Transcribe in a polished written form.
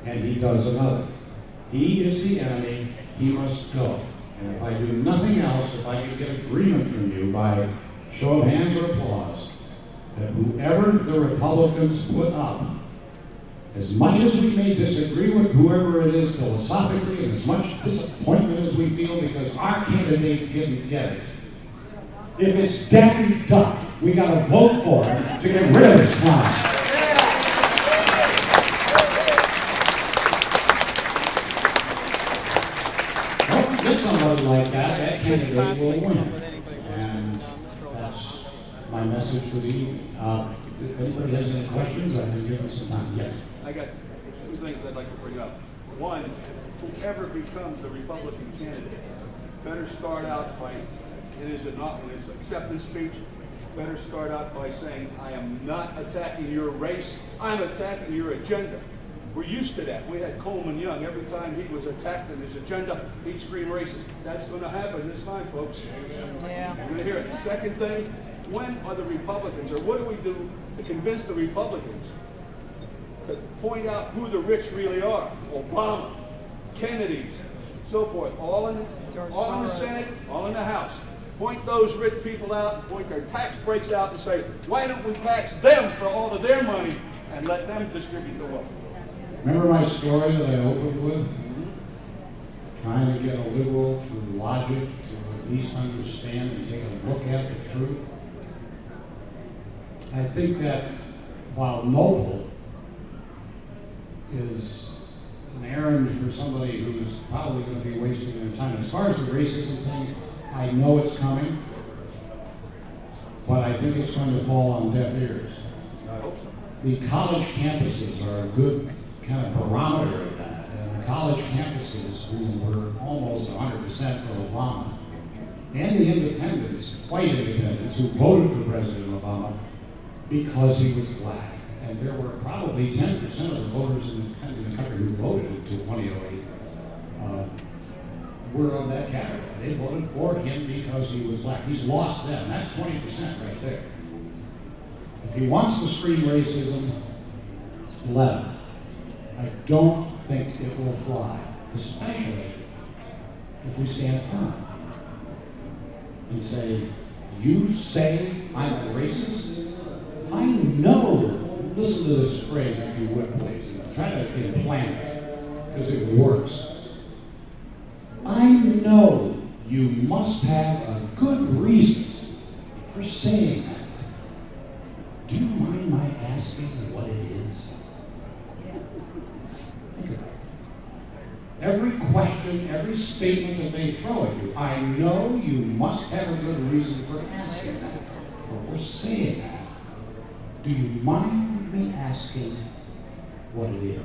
and he does another. He is the enemy, he must go. And if I do nothing else, if I can get agreement from you by show of hands or applause, that whoever the Republicans put up, as much as we may disagree with whoever it is philosophically, and as much disappointment as we feel because our candidate didn't get it, if it's Daffy Duck, we got to vote for him to get rid of this clown. Get somebody like that candidate will win. And that's my message for the evening. If anybody has any questions, I can give them some time. Yes? I got two things I'd like to bring up. One, whoever becomes the Republican candidate better start out by, in his acceptance speech, better start out by saying, I am not attacking your race, I'm attacking your agenda. We're used to that. We had Coleman Young. Every time he was attacked in his agenda, he'd scream racist. That's going to happen this time, folks. Yeah. You're going to hear it. Second thing, when are the Republicans, or what do we do to convince the Republicans to point out who the rich really are? Obama, Kennedy, so forth. All in the Senate, all in the House. Point those rich people out, point their tax breaks out and say, why don't we tax them for all of their money and let them distribute the wealth? Remember my story that I opened with? Trying to get a liberal through logic to at least understand and take a look at the truth. I think that while noble is an errand for somebody who's probably going to be wasting their time. As far as the racism thing, I know it's coming, but I think it's going to fall on deaf ears. I hope so. The college campuses are a good kind of barometer of that. And the college campuses who were almost 100% for Obama, and the independents, white independents, who voted for President Obama because he was black. And there were probably 10% of the voters in the country who voted in 2008 were of that category. They voted for him because he was black. He's lost them. That's 20% right there. If he wants to scream racism, let him. I don't think it will fly, especially if we stand firm and say, you say I'm a racist? I know, listen to this phrase if you would please, try to implant it, because it works. I know you must have a good reason for saying that. Do you mind my asking what it is? Think about it. Every question, every statement that they throw at you, I know you must have a good reason for asking that, or for saying that. Do you mind me asking what it is?